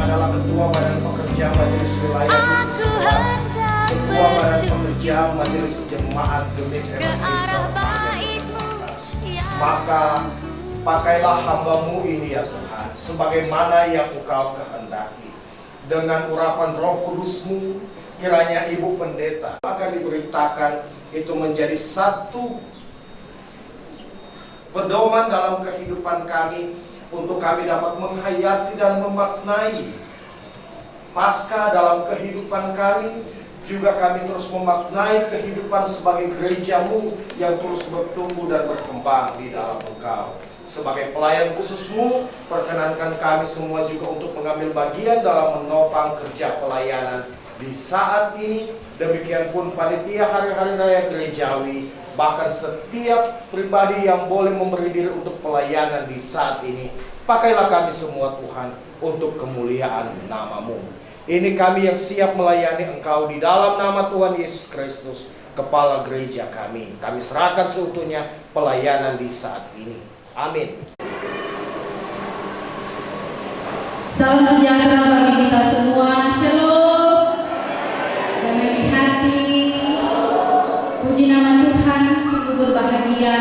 adalah Ketua Badan Pekerja Majelis Wilayah Ketua Badan Pekerja Majelis Jemaat Gemit Indonesia. Maka pakailah hamba-Mu ini ya Tuhan, sebagaimana yang Engkau kehendaki. Dengan urapan Roh Kudus-Mu, kiranya Ibu Pendeta akan diberitakan itu menjadi satu pedoman dalam kehidupan kami, untuk kami dapat menghayati dan memaknai Paskah dalam kehidupan kami, juga kami terus memaknai kehidupan sebagai gereja-Mu yang terus bertumbuh dan berkembang di dalam Engkau. Sebagai pelayan khusus-Mu, perkenankan kami semua juga untuk mengambil bagian dalam menopang kerja pelayanan di saat ini. Demikian pun panitia hari-hari raya gerejawi, bahkan setiap pribadi yang boleh memberi diri untuk pelayanan di saat ini. Pakailah kami semua Tuhan untuk kemuliaan nama-Mu. Ini kami yang siap melayani Engkau di dalam nama Tuhan Yesus Kristus, Kepala Gereja kami. Kami serahkan seutuhnya pelayanan di saat ini. Amin. Salam sejahtera bagi kita semua. Shalom. Damai di hati. Puji nama Tuhan. Sungguh berbahagia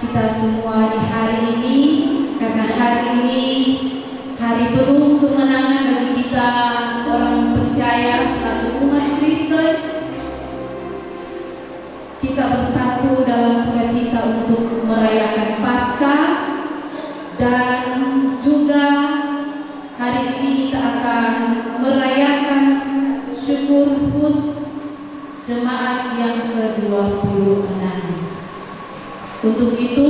kita semua di hari ini, karena hari ini hari penuh kemenangan bagi kita orang percaya selaku umat Kristen. Kita bersatu dalam sukacita untuk merayakan Paskah, dan juga hari ini kita akan merayakan syukur HUT jemaat yang ke-26. Untuk itu,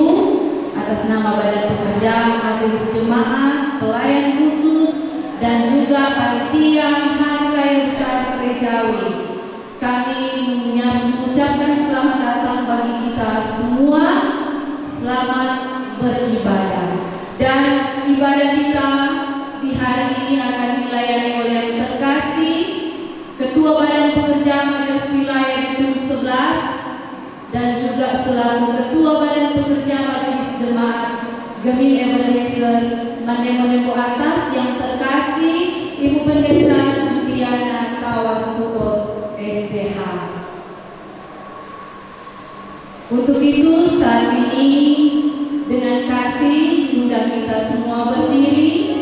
atas nama Badan Pekerja Majelis Jemaat, pelayan khusus, dan juga panitia Hari Raya Besar Gerejawi, kami mengucapkan selamat datang bagi kita semua. Selamat beribadah. Dan ibadah kita di hari ini akan dilayani oleh yang terkasih Ketua Badan Pekerja Majelis Wilayah Bitung 11, dan juga selaku Ketua Badan Pekerja Majelis Jemaat Gemi Ebenezer Mandemo Atas yang terkasih Ibu Pendeta Juliana Tawasukot SDH. Untuk itu saat ini dengan kasih diundang kita semua berdiri.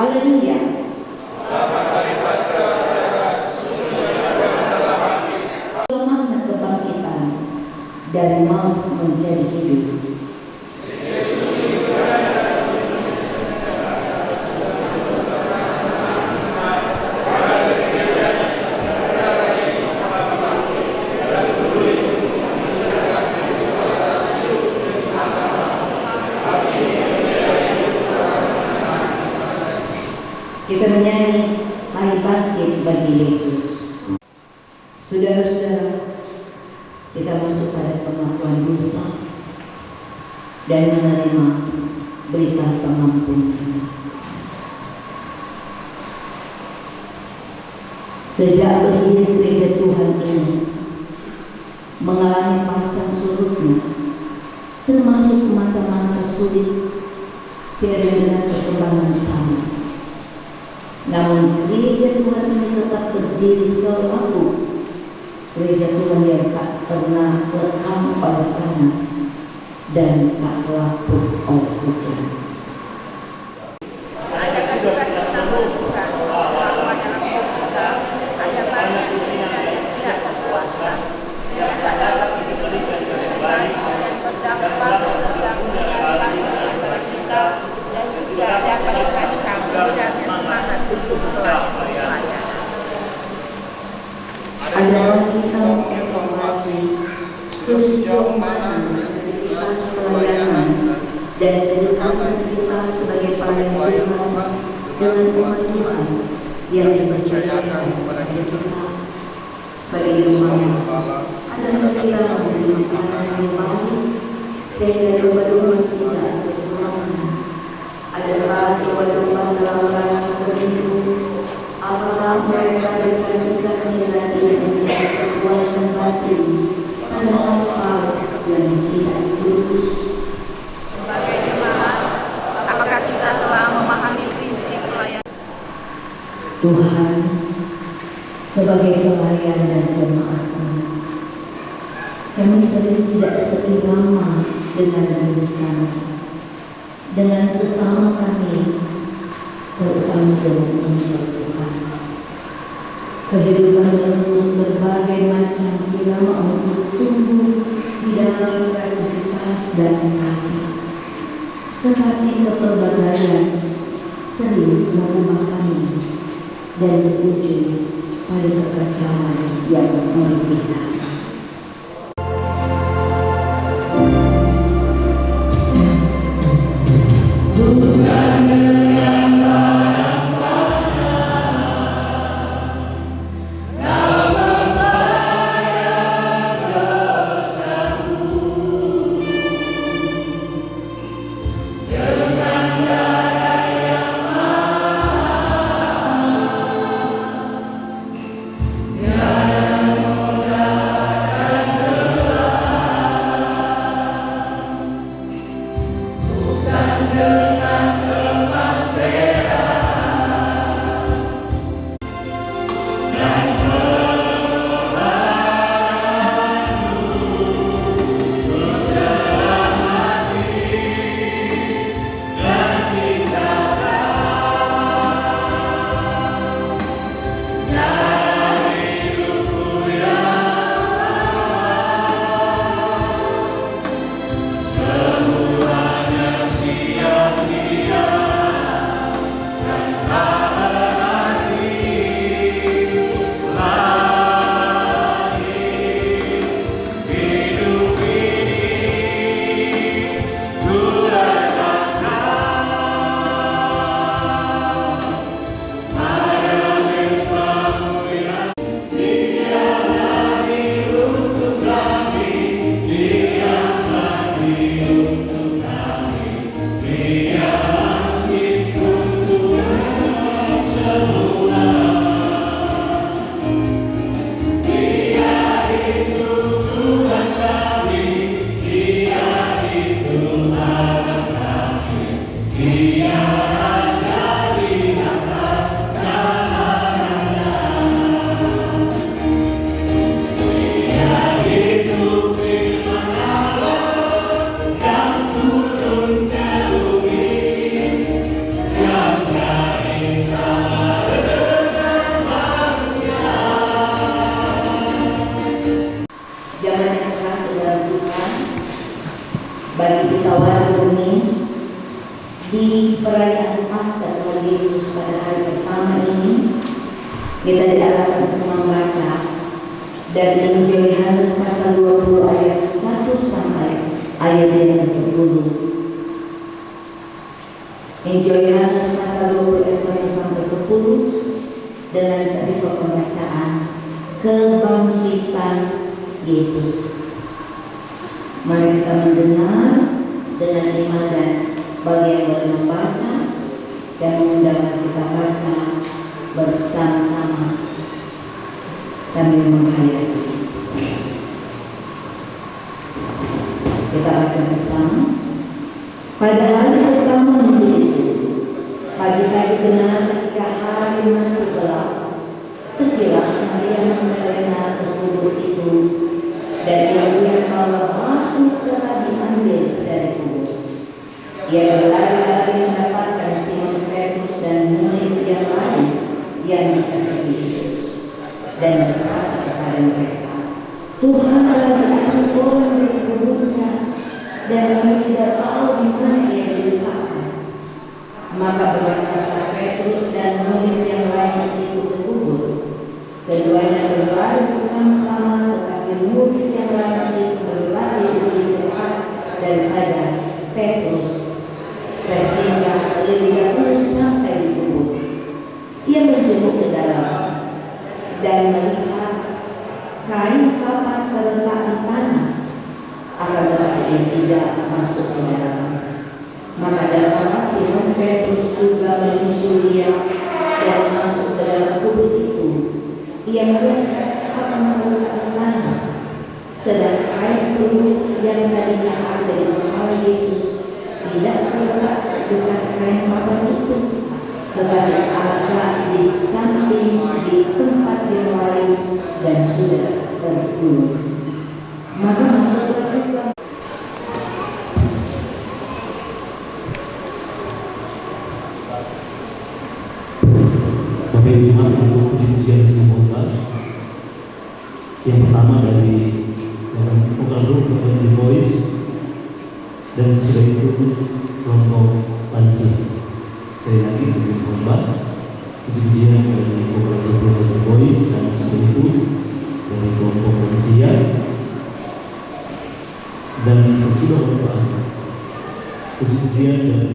Haleluya. Lemahnya kebangkitan dari maut menjadi hidup. Kita menyanyi hari bangkit bagi Yesus. Saudara-saudara, kita masuk pada pengakuan dosa dan menerima berita pengampunan. Sejak berdiri gereja Tuhan ini mengalami pasang surutnya, termasuk masa-masa sulit seiring dengan perkembangan zaman. Namun gereja Tuhan ini tetap berdiri selalu gereja Tuhan yang tak pernah lekang oleh panas dan tak lapuk oleh hujan. Adalah kita evaluasi sejauh mana aktivitas pelayanan dan kedekatan kita sebagai pelayan Tuhan dengan umat Tuhan yang dipercayakan kepada kita sebagai rumahnya adalah kita memberi makanan yang baik sehingga domba-domba tidak kekurangan. Adalah domba-domba dalam rasa rindu. Apakah mereka dikatakan sengaja menjadi kepuasan batin pada hal yang tidak tulus? Sebagai jemaat, apakah kita telah memahami prinsip pelayanan Tuhan sebagai pelayan dan jemaat-Nya? Kami sering tidak seirama dengan diri kami, dengan sesama kami, terutama dengan Tuhan. Kehidupan menuntut berbagai macam irama untuk tumbuh di dalam kreativitas dan kasih. Tetapi kepelbagaian sering mengubah kami dan berujung pada kekacauan yang merugikan. Tiada mudah dari Injil Yohanes pasal 20 ayat 1 sampai ayat yang ke-10. Injil Yohanes pasal 20 ayat 1 sampai 10 dengan tadi pembacaan kebangkitan Yesus. Mari kita mendengar dengan iman, dan bagi yang boleh membaca, saya mengundang kita baca bersama-sama sambil menghayati. Kita baca bersama. Pada hari pertama minggu itu, pagi-pagi benar ketika hari masih gelap, pergilah Maria Magdalena ke kubur itu, dan ia melihat bahwa batu telah diambil dari kubur. Ia berlari-lari mendapatkan Simon Petrus dan murid yang lain yang dikasihi Yesus, dan berkata kepada mereka, Tuhan telah diambil orang dari kuburnya, dan kami tidak tahu di mana ia diletakkan. Maka berkata Petrus dan murid yang lain itu ke kubur. Keduanya berlari bersama-sama, tetapi murid yang lain itu berlari lebih cepat daripada Petrus, sehingga ia pun sampai di kubur. Ia menjenguk ke dalam dan melihat kain papan terletak di tanah, akan tetapi ia tidak masuk ke dalam. Maka datanglah Simon Petrus juga menyusul dia dan masuk ke dalam kubur itu. Ia melihat papan terletak di tanah, sedang kain peluk yang tadinya ada di kepala Yesus tidak terletak dekat kain papan itu, tetapi agak di samping di tempat yang lain dan sudah terkulur. Maka masuklah juga. Bapak Ibu Jemaat, untuk puji-pujian semoga yang pertama dari vokal group The Voice, dan sesudah itu kelompok lansia. Sekali lagi sebelum khotbah, puji-pujian dari vokal group The Voice, dan sesudah itu dari kelompok lansia, dan sesudah khotbah puji-pujian dari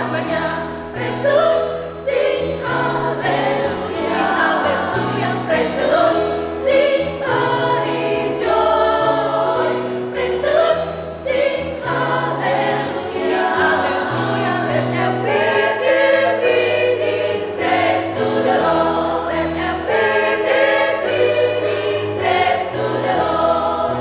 namanya. Praise the Lord, sing haleluya, haleluya. Praise the Lord, sing rejoice. Praise the Lord, sing haleluya, haleluya. Let everything is praise to the Lord. Let everything is praise to the Lord.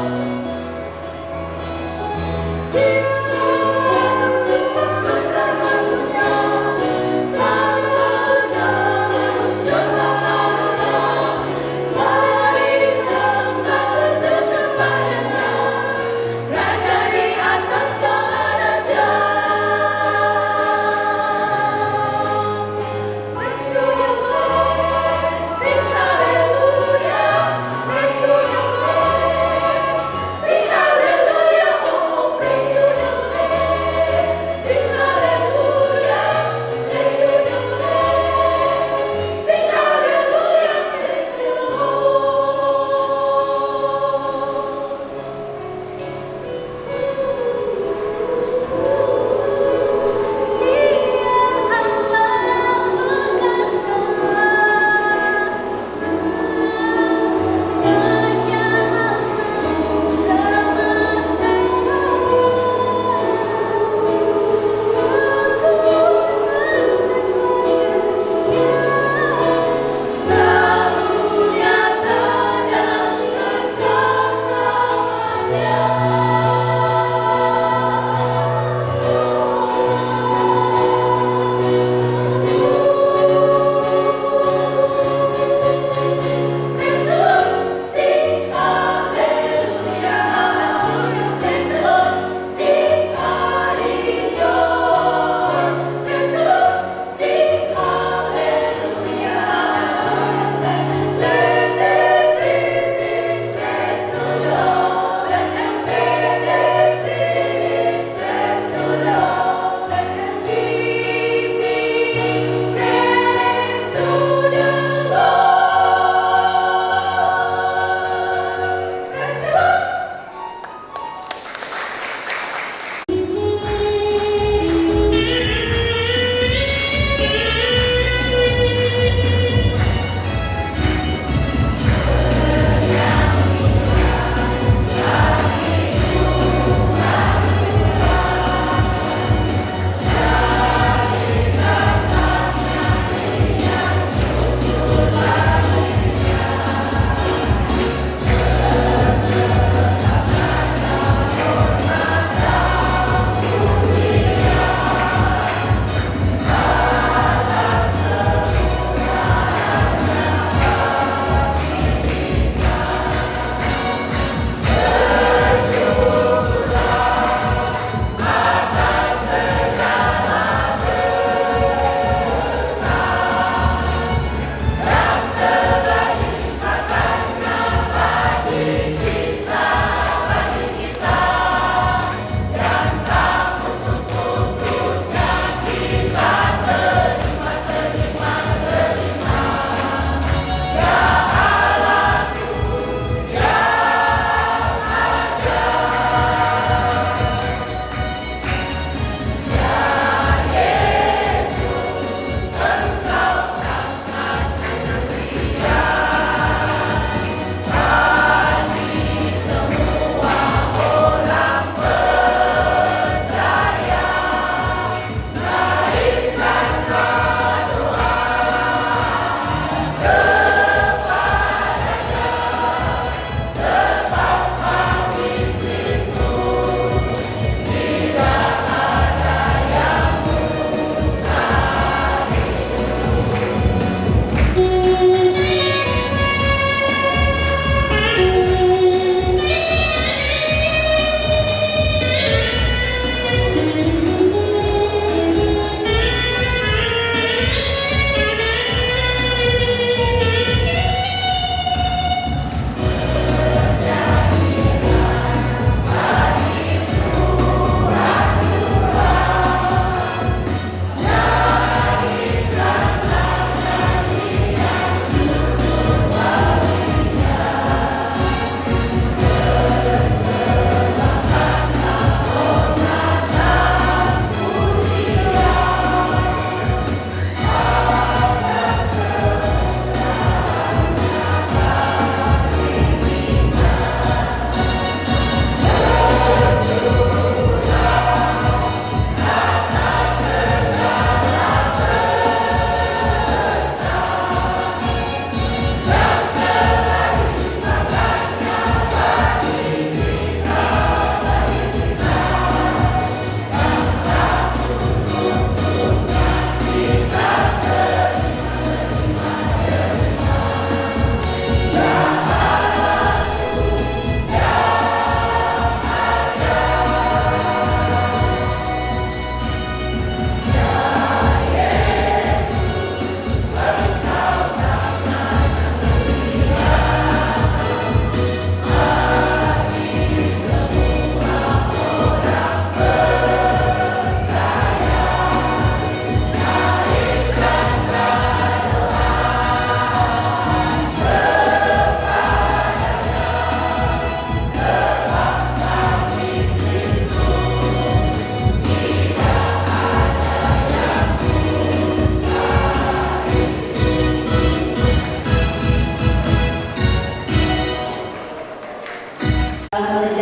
Raja di atas segala raja.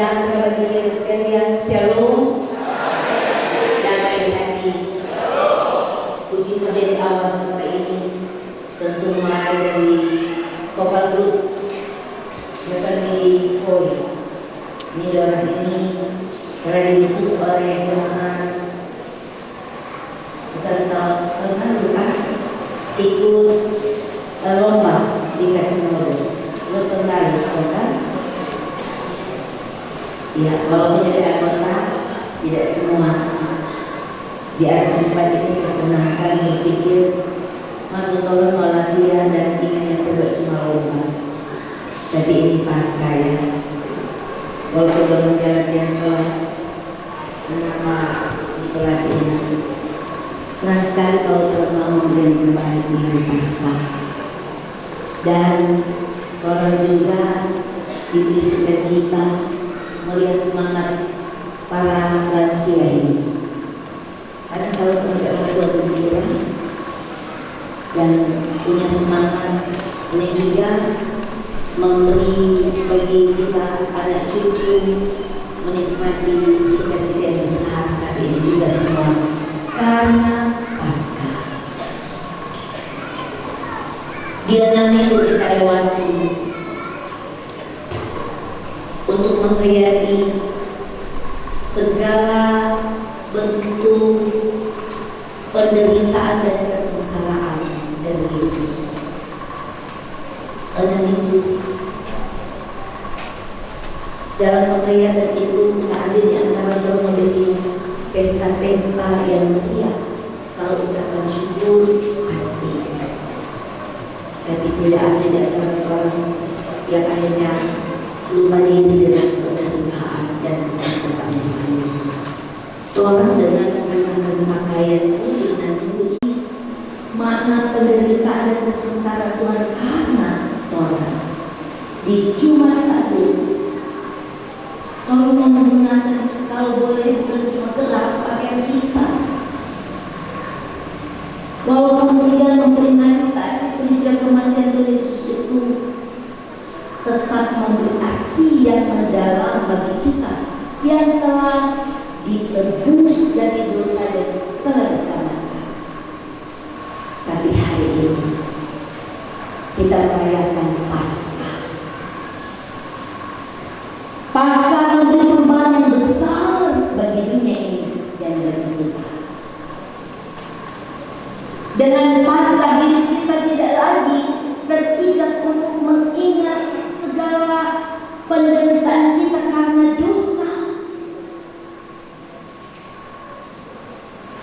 sejahtera bagi kita sekalian. Shalom. Damai di hati. Puji menjadi awal minggu ini. Tentu mulai dari Kopal Group, Beverly Voice. Ini orang ini karena diutus oleh Tuhan. Bukan tahu pernah bukan ikut lomba di Kasinodo. Lo pernah kan? Ya, walaupun jadi anggota, tidak semua. Di atas tempat ini sesenangkan berpikir, masuk tolong latihan dan ingin yang terbaik cuma lomba. Tapi ini pasca ya. Walaupun belum latihan sholat, kenapa di pelatihan? Senang sekali kalau Tuhan mau memberi terbaik di hari pasca. Dan orang juga diberi sukacita melihat semangat para lansia ini. Karena kalau tidak orang tua gembira dan punya semangat, ini juga memberi bagi kita anak cucu menikmati sukacita yang besar. Tapi ini juga semua karena pasca. Di 6 minggu kita lewati untuk memperingati segala bentuk penderitaan dan kesengsaraan dari Yesus. 6 minggu dalam peringatan itu ada di antara kita memiliki pesta-pesta yang meriah. Kalau ucapan syukur pasti, tapi tidak ada di antara orang yang akhirnya lupa diri dengan penderitaan dan kesengsaraan Yesus. Orang dengan menggunakan pakaian putih dan putih, makna penderitaan dan kesengsaraan Tuhan karena orang di Jumat Agung. Kalau mau menggunakan, kalau boleh cuma gelap pakaian kita. Walaupun kemudian memperingati peristiwa kematian Yesus itu tetap memberi arti yang mendalam bagi kita yang telah ditebus dari dosa dan telah diselamatkan. Tapi hari ini kita merayakan Paskah. Paskah memberi perubahan yang besar bagi dunia ini dan bagi kita. Dengan Paskah ini kita tidak lagi terikat untuk mengingat segala penderitaan kita karena dosa.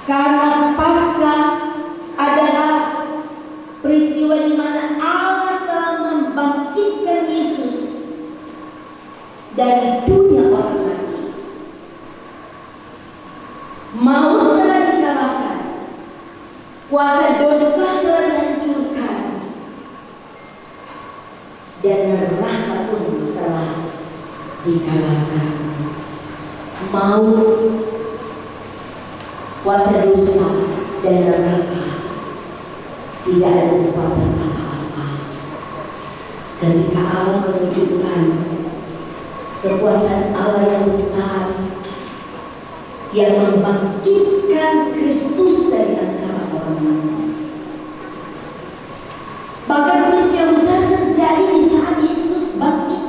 Karena Paskah adalah peristiwa di mana Allah telah membangkitkan Yesus dari dunia orang mati. Maut telah dikalahkan, kuasa dosa telah dihancurkan, dan neraka pun telah dikalahkan. Maut, kuasa dosa dan neraka tidak ada kekuatan apa-apa. Ketika Allah menunjukkan kekuasaan Allah yang besar yang membangkitkan Kristus dari antara orang mati. Bahkan peristiwa besar terjadi di saat Yesus bangkit.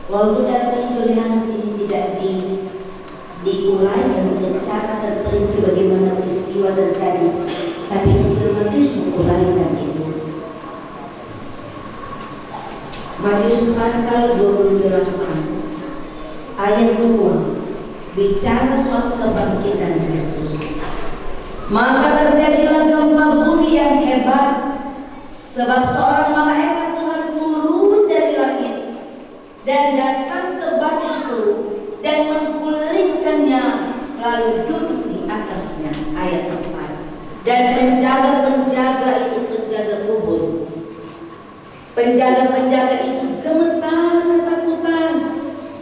Walaupun dalam Injil Yohanes ini tidak diuraikan secara terperinci bagaimana peristiwa terjadi, tapi Injil Matius menguraikan itu. Matius pasal 28 ayat 2 bicara suatu kebangkitan Kristus. Maka terjadilah gempa bumi yang hebat, sebab seorang malaikat Tuhan turun dari langit dan datang ke batu itu dan menggulingkannya, lalu duduk di atasnya. Ayat 4. Dan penjaga-penjaga itu, penjaga kubur, penjaga-penjaga itu gemetar ketakutan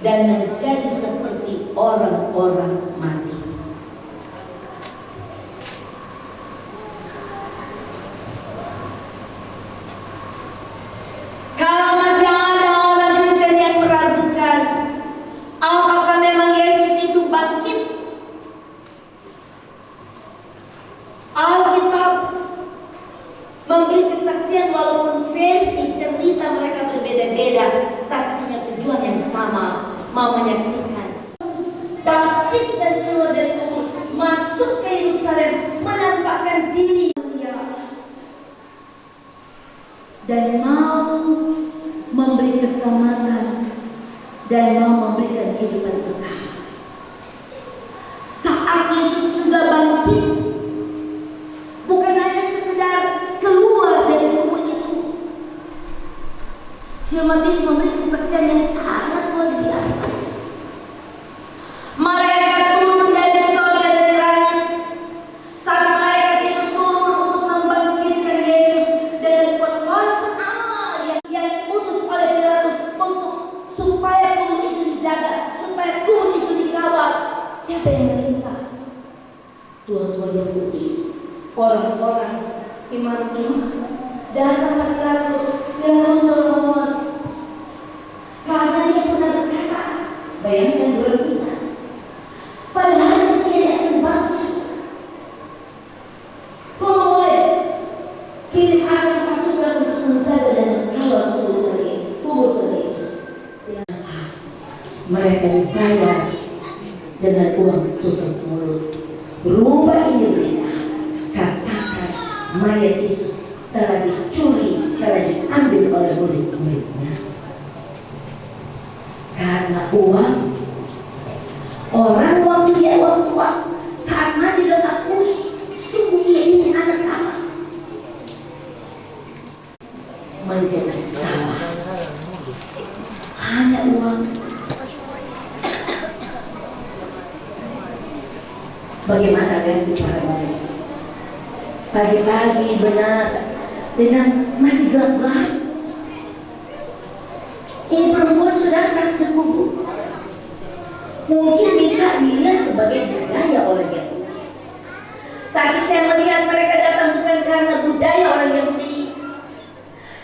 dan menjadi seperti orang-orang mati. Kalau masih ada orang Kristen yang meragukan memberi kesaksian walaupun versi cerita mereka berbeda-beda, tapi punya tujuan yang sama, mau menyaksikan bangkit dan keluar dari kubur, masuk ke Yerusalem, menampakkan diri manusia, dan mau memberi keselamatan dan mau memberikan kehidupan kekal. Saat Yesus juga bangkit, bukan hanya sekedar keluar dari kubur itu, Yesus memberi kesaksian yang sangat luar biasa. Malaikat turun dari surga dari langit. Saat malaikat itu turun untuk membangkitkan Yesus dengan kuasa Allah yang diutus oleh Pilatus untuk supaya kubur itu dijaga, supaya kubur itu dikawal. Siapa yang meminta? Tua-tua Yahudi, orang-orang imam-imam datang ke Pilatus, mohon, karena dia pernah berkata, bayangkan dua kita, padahal dia akan bangkit. Boleh kirim akan pasukan untuk menjaga dan mengawal kubur Yesus. Mereka dibayar dengan uang tutup mulut. Berubah ini berita, katakan mayat Yesus telah dicuri, telah diambil oleh murid-muridnya. Karena uang, orang waktu saat mati dan akui, sungguh dia ini anak Allah, menjadi salah. Hanya uang. Bagaimana reaksi para murid? Pagi-pagi benar dengan masih gelap-gelap. Ini perempuan sudah datang ke kubur. Mungkin bisa dilihat sebagai budaya orang Yahudi. Tapi saya melihat mereka datang bukan karena budaya orang Yahudi.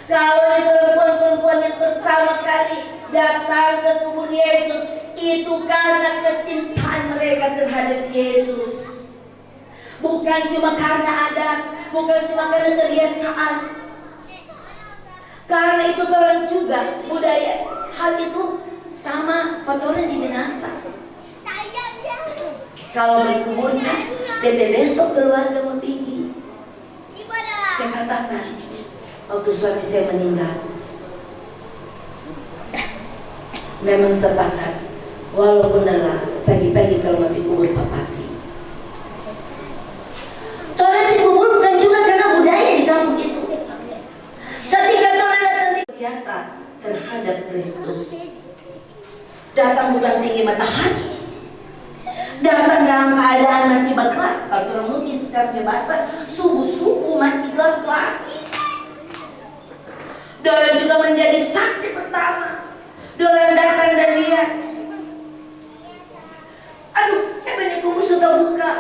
Kalau perempuan-perempuan yang pertama kali datang ke kubur Yesus, itu karena kecintaan mereka terhadap Yesus. Bukan cuma karena adat, bukan cuma karena kebiasaan. Karena itu orang juga budaya. Hal itu sama kotornya di binasa. Kalau berkuburnya, besok keluarga mau pergi. Saya katakan, waktu suami saya meninggal, memang sepakat, walaupun lelah, pagi-pagi kalau mau dikubur papapi. Orang dikubur bukan juga karena budaya di kampung itu. Ketika orang datang biasa terhadap Kristus, datang bukan tinggi matahari, datang dalam keadaan masih gelap. Kalau orang mungkin sekarang basah, subuh-subuh masih gelap-gelap. Dorang juga menjadi saksi pertama. Dorang datang dan lihat, aduh, kayaknya kubur sudah buka.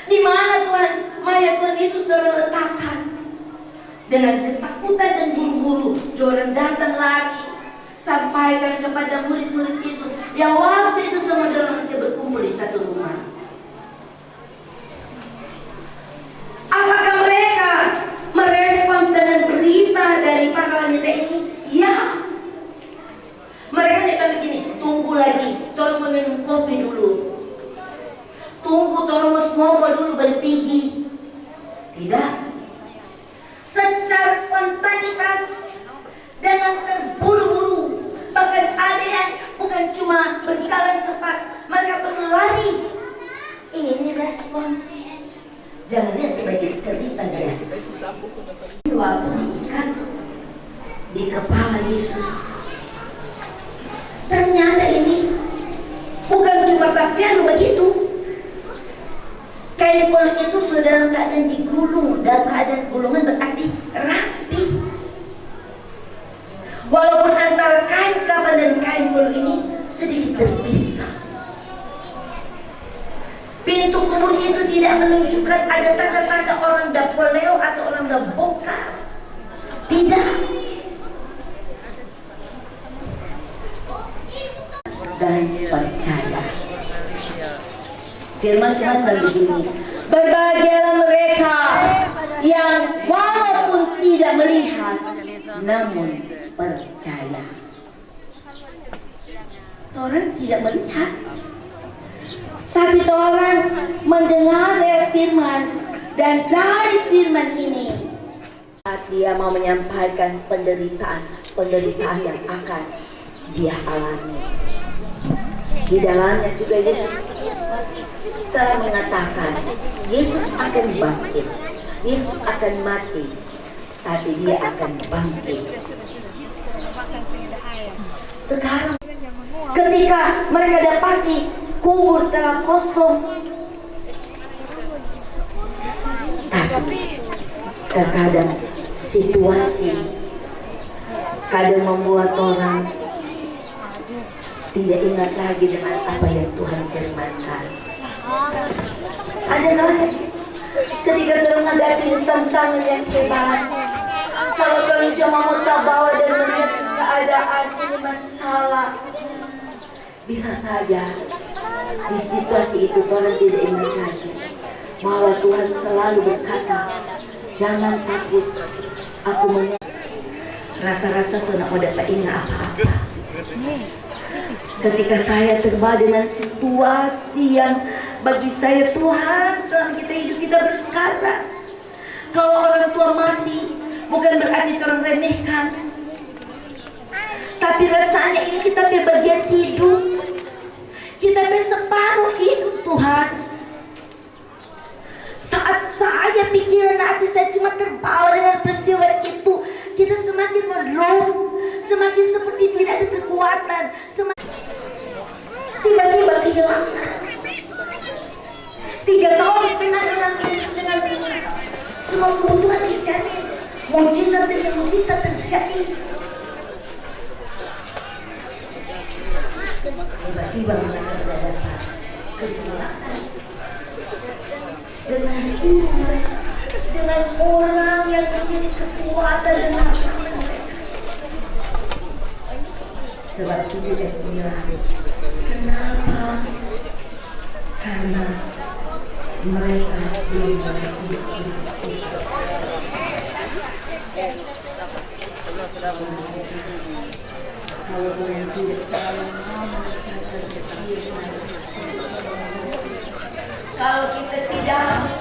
Di mana Tuhan mayat Tuhan Yesus dorang letakkan? Dengan ketakutan dan buru-buru, dorang datang lagi, sampaikan kepada murid-murid Yesus yang waktu itu semua dorang masih berkumpul di satu rumah. Apakah mereka merespons dengan berita dari para wanita ini? Ya. Mereka tidak begini, tunggu lagi, tolong minum kopi dulu. Tunggu, tolong ngobrol dulu baru pergi. Tidak. Secara spontanitas, dengan terburu-buru, bahkan ada yang bukan cuma berjalan cepat, mereka berlari. Ini responsnya. Jangan lihat sebagai cerita biasa. Waktu diikat di kepala Yesus, ternyata ini bukan cuma pakaian begitu. Kain polu itu sudah dalam keadaan digulung. Dalam keadaan gulungan berarti rapi. Walaupun antara kain kapan dan kain polu ini sedikit berpisah. Pintu kubur itu tidak menunjukkan ada tanda-tanda orang dah poleo atau orang dah bongkar. Tidak. Dan percaya. Firman Tuhan begini, berbahagialah mereka yang walau namun percaya. Orang tidak melihat, tapi orang mendengar firman, dan dari firman ini saat dia mau menyampaikan penderitaan yang akan dia alami. Di dalamnya juga Yesus telah mengatakan Yesus akan bangkit, Yesus akan mati, tapi dia akan bangkit. Sekarang ketika mereka dapati kubur telah kosong, tapi terkadang situasi kadang membuat orang tidak ingat lagi dengan apa yang Tuhan firmankan. Ada lagi ketika kita menghadapi tantangan yang hebat, kalau kami cuma mau terbawa dan melihat keadaan ini masalah, bisa saja di situasi itu orang tidak ingat lagi bahwa Tuhan selalu berkata, jangan takut, aku rasa-rasa sudah mau dapat ingat apa-apa. Ketika saya terbawa dengan situasi yang bagi saya Tuhan selama kita hidup kita bersekarang. Kalau orang tua mati bukan berarti orang remehkan, tapi rasanya ini kita bagian hidup, kita separuh hidup Tuhan. Saat saya pikiran hati saya cuma terbawa dengan peristiwa itu, kita semakin meroh, semakin seperti tidak ada kekuatan, tiba-tiba kehilangan. 3 tahun setengah dengan semua kebutuhan dijamin, mujizat demi mujizat terjadi. Tiba-tiba mereka berhadapan kehilangan dengan orang yang menjadi kekuatan dan harapan mereka. Sebab itu dia bilang, kenapa? Karena mereka belum mengerti. Kalau kalian tidak selalu kalau kita tidak harus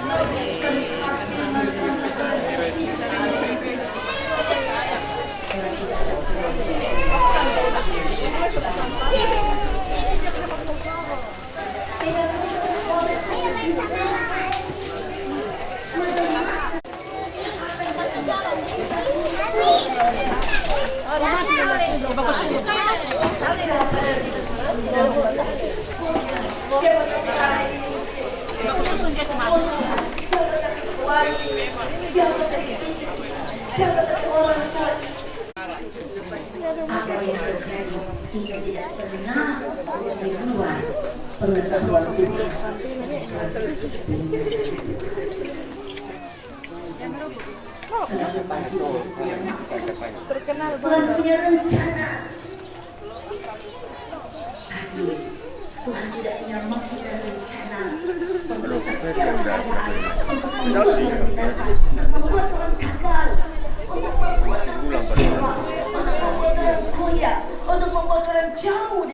apa yang terjadi ini tidak pernah di luar pengetahuan Tuhan. Selalu pasti Tuhan punya rencana, tapi Tuhan tidak punya maksud dan rencana merusak keadaan, untuk membuat orang binasa, membuat orang gagal, untuk membuat orang kecewa, untuk membuat orang goyah, untuk membuat orang jauh.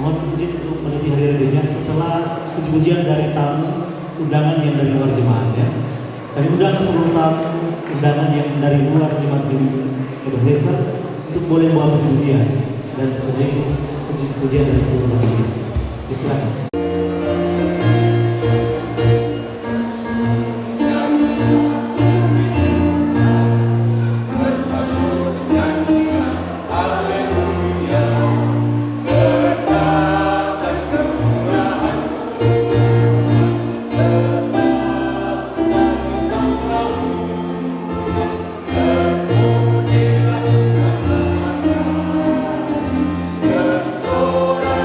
Mohon izin untuk menepi hari raya setelah puji-pujian dari tamu undangan yang dari luar jemaat ya. Kami undang seluruh tamu undangan yang dari luar jemaat di desa untuk boleh bawa puji-pujian dan sesuai puji-pujian dari seluruh jemaat. Silakan. Tersorak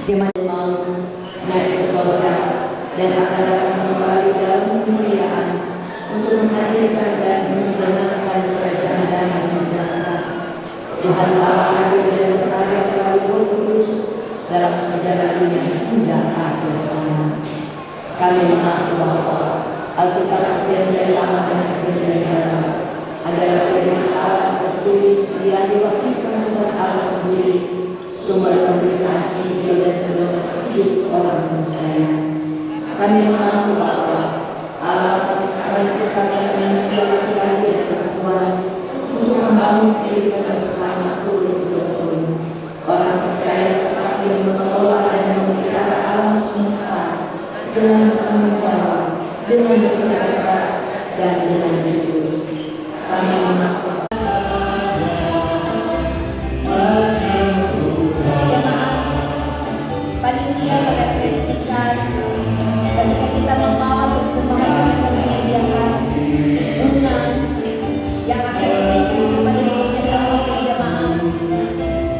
Jemaat mau naik ke surga dan akan datang kembali dalam kemuliaan untuk menghadirkan dan menyenangkan kerajaan damai sejahtera. Tuhan Allah hadir dan berkarya melalui Roh Kudus dalam sejarah dunia hingga akhir zaman. Kami mengaku bahwa Alkitab Perjanjian Lama dan Perjanjian Baru adalah firman Allah tertulis yang diwakilkan Tuhan Allah sendiri, sumber pemberitaan Injil dan pedoman hidup orang percaya. Kami mengaku bahwa Allah menciptakan manusia laki-laki dan perempuan untuk membangun kehidupan bersama turun-temurun. Orang percaya tetap yang mengelola dan memelihara alam semesta dengan bertanggung jawab, dengan bekerja keras dan dengan jujur. Kami mengaku panitia merefleksikan ketika kita membawa persembahan yang menyediakan undangan yang akan diberikan kepada seluruh jemaat.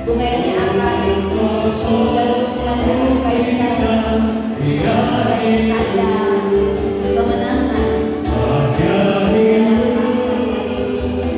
Bunga ini akan menggabungkan dengan kaitan sebagai tanda kemenangan dengan Yesus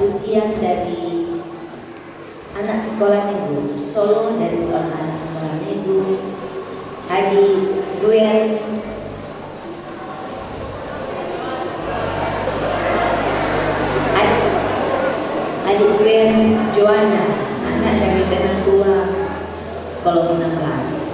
pujian dari anak sekolah minggu, solo dari seorang anak sekolah minggu, adik Gwen Joanna, anak dari Benatua, kolom 16.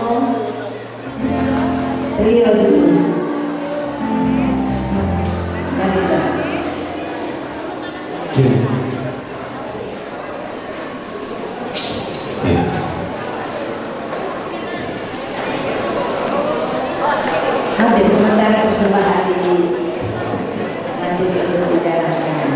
Rio dulu. Dalita. Habis sementara persembahan ini masih terus dijalankan.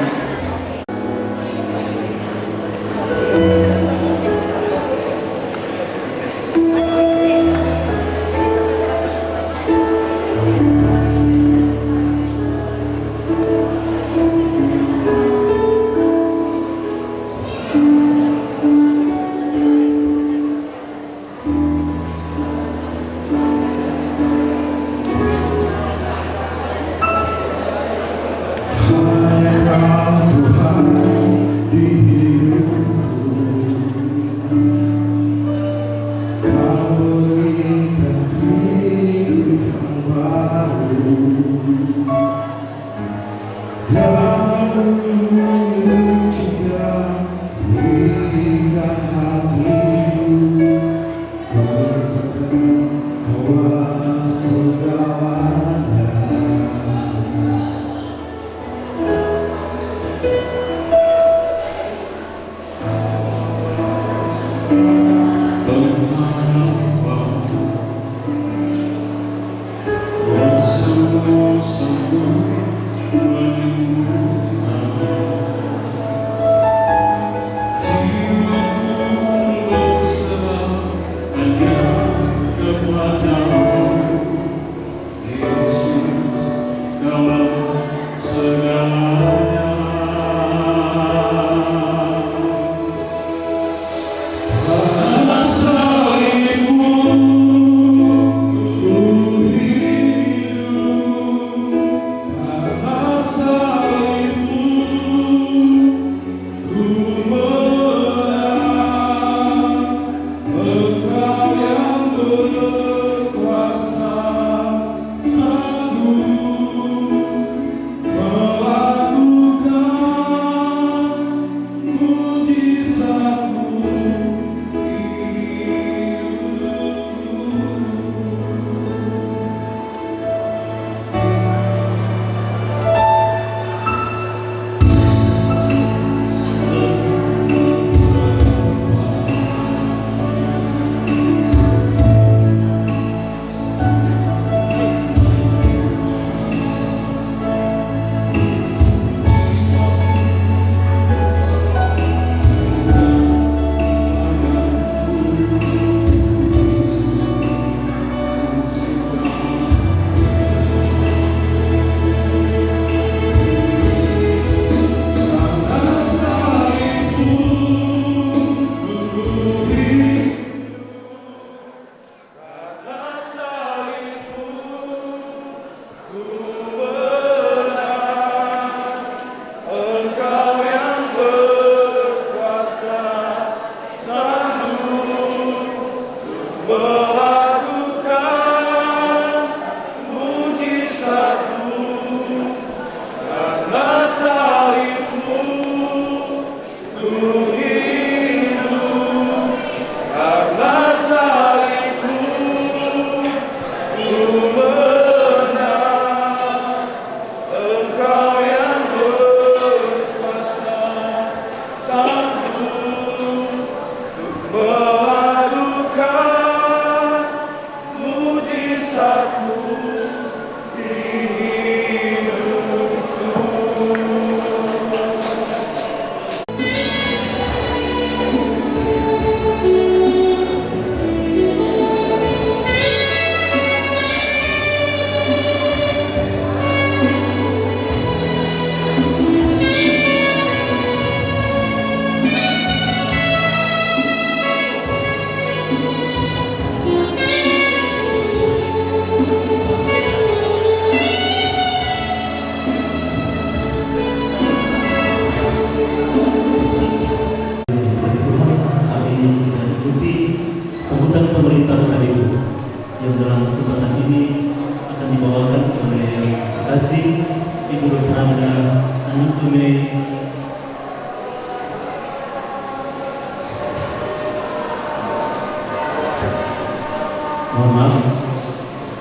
mohon maaf,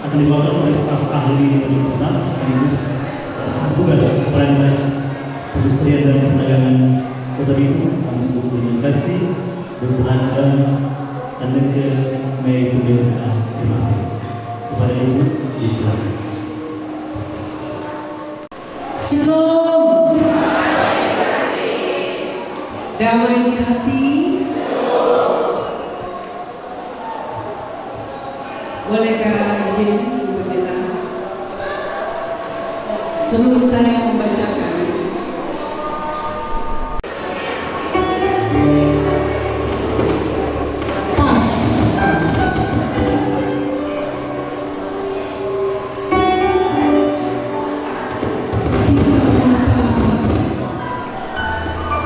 akan dibawakan oleh staf ahli Universitas sekaligus tugas Kepala Dinas Perindustrian dan Perdagangan Kota Bitung, kami sebut dengan kasih bertenaga Anneke Mei Pudeka MAP. Kepada Ibu disilakan. Shalom. Damai di hati. Bolehkah izin Ibu Pendeta? Sebelum saya membacakan pas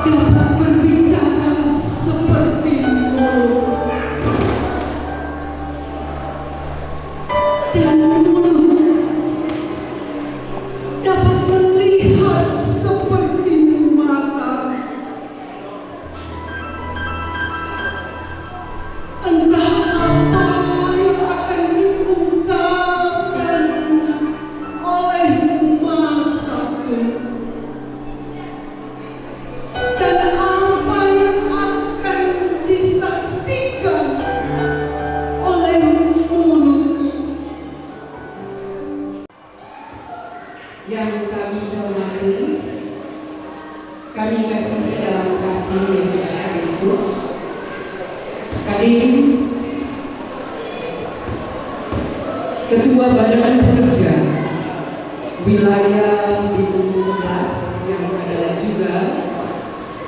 dapat berbicara seperti mulut dan mulut dapat melihat seperti mata. Entah apa yang akan diungkapkan oleh mataku dan apa yang akan disaksikan oleh mulutku. Yang kami hormati, kami kasihi dalam kasih Yesus Kristus, Kadin, Ketua Badan Pekerja Wilayah Bitung 11 yang adalah juga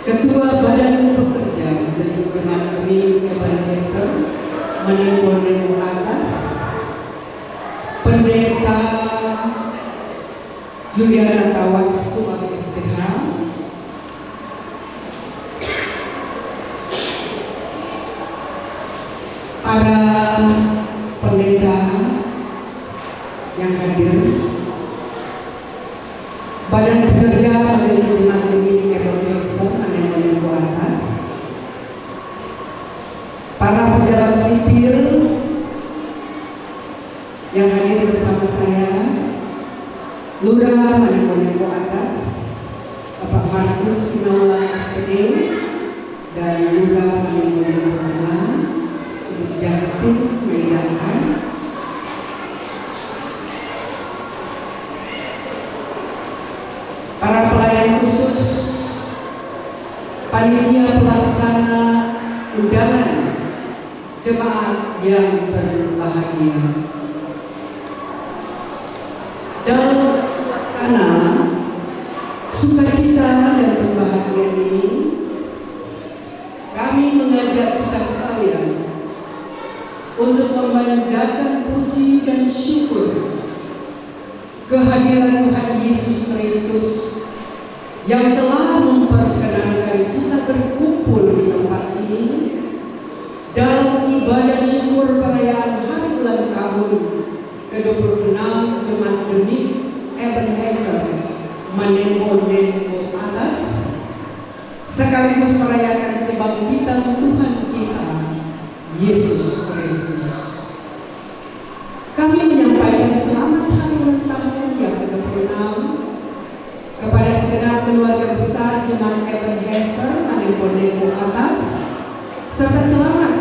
Ketua Badan Pekerja Majelis Jemaat Gemini Ebenezer Manimbo Atas, Pendeta Yuliana Tawas Suami STH, para pendeta yang hadir, Badan Pekerja Majelis Jemaat Gemini Ebenezer Manimbo Atas, para pejabat sipil yang hadir bersama saya, Lurah Manimbo Atas, Bapak Markus Sinaula SPD, dan Lurah Manimbo Tengah, Ibu Justin Meidangkan, para pelayan khusus, panitia pelaksana undangan jemaat yang berbahagia. Dalam suasana sukacita dan berbahagia ini, kami mengajak kita sekalian untuk memanjatkan puji dan syukur kehadiran Tuhan Yesus Kristus yang telah memperkenankan kita berkumpul di tempat ini dalam ibadah syukur perayaan hari ulang tahun ke-26 Jemaat Gemini Ebenezer Manimbo Atas, sekaligus merayakan kebangkitan Tuhan kita Yesus Kristus. Kami menyampaikan selamat hari ulang tahun yang ke-26 kepada segenap keluarga besar Jemaat Ebenezer Manimbo Atas, serta selamat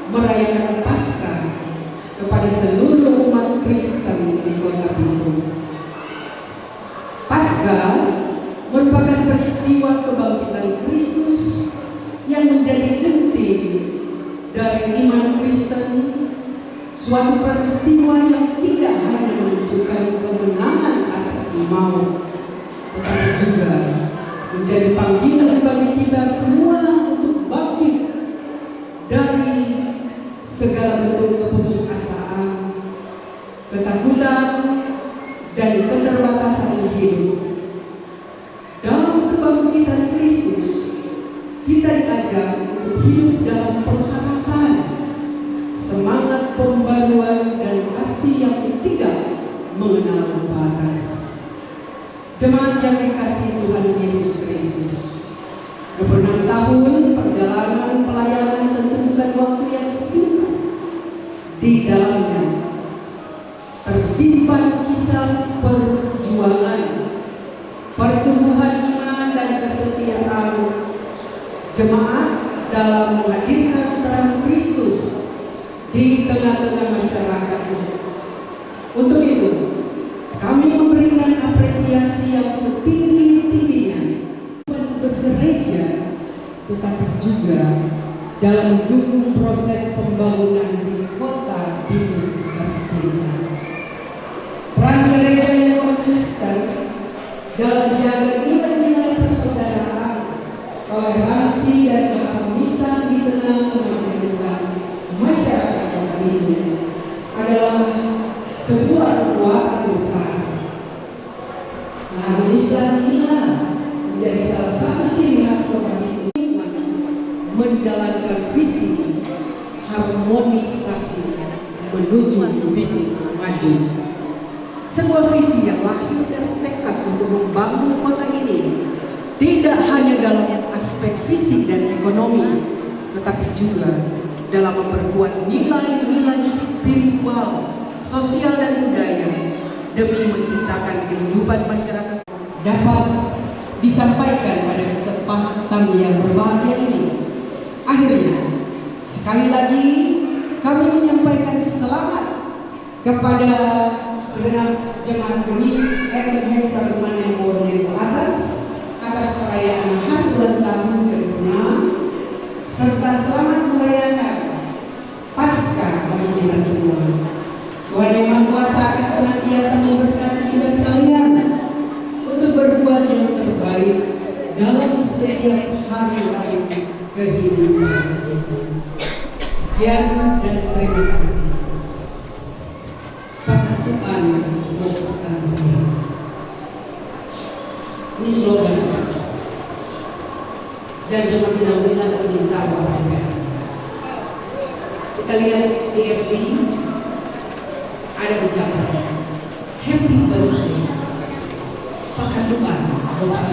merayakan Paskah kepada seluruh umat Kristen di Kota Bitung. Paskah merupakan peristiwa kebangkitan Kristus yang menjadi inti dari iman Kristen, suatu peristiwa yang tidak hanya menunjukkan kemenangan atas maut, tetapi juga menjadi panggilan bagi kita semua untuk bangkit dari segala bentuk keputusasaan, ketakutan, dan keterbatasan hidup. Dalam kebangkitan Kristus, kita diajak untuk hidup dalam pengharapan, semangat pembaruan, dan kasih yang tidak mengenal batas. Jemaat yang dikasihi Tuhan Yesus Kristus, 26 tahun perjalanan pelayanan tentu bukan waktu yang singkat. Di dalamnya menyimpan kisah perjuangan, pertumbuhan iman dan kesetiaan jemaat dalam menghadirkan terang Kristus di tengah-tengah masyarakat. Untuk itu, kami memberikan apresiasi yang setinggi-tingginya bergereja, tetapi juga dalam mendukung proses pembangunan di kota Bitung tercinta. Peran gereja yang konsisten dalam menjaga nilai-nilai persaudaraan, toleransi dan keharmonisan di tengah kemajemukan masyarakat kota Bitung adalah sebuah kekuatan besar. Keharmonisan inilah menjadi salah satu ciri khas kota Bitung menjalankan visi harmonisasi menuju Bitung maju. Sebuah visi yang lahir dari tekad untuk membangun kota ini tidak hanya dalam aspek fisik dan ekonomi, tetapi juga dalam memperkuat nilai-nilai spiritual, sosial dan budaya demi menciptakan kehidupan masyarakat dapat disampaikan pada kesempatan yang berbahagia ini. Akhirnya, sekali lagi kami menyampaikan selamat kepada segenap jemaat Genik Ebenezer Manemorien atas perayaan hari ulang tahun ke-6 serta selamat merayakan Paskah bagi kita semua. Tuhan Yang Maha Kuasa akan senantiasa memberkati kita sekalian untuk berbuat yang terbaik dalam setiap hari-hari kehidupan kita. Sekian dan terima kasih. Pada Tuhan memberkati. Ini slogan. Jangan cuma bilang-bilang permintaan Bapak. Kita lihat di FB ada ucapan Happy Birthday Pak Tuhan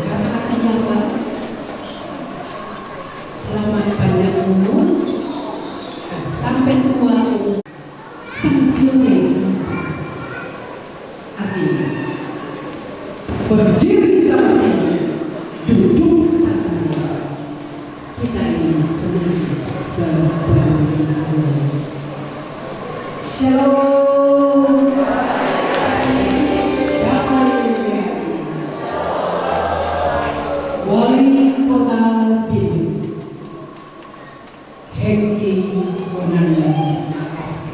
karena artinya apa? Selamat panjang umur sampai tua sanksiunis. Artinya berdiri sama tinggi, duduk sama tinggi. Kita ini semestinya sepenuhnya. Shalom. Wali Kota Bitung Hengki Konanda SK.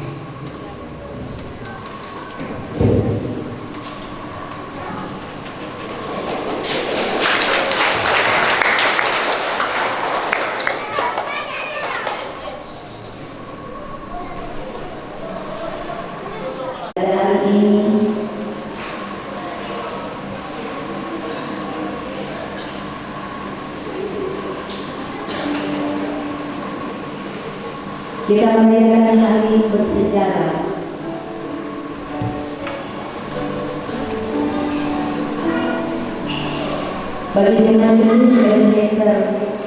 Pada hari ini kita merayakan hari bersejarah bagi jemaat Genik Ebenezer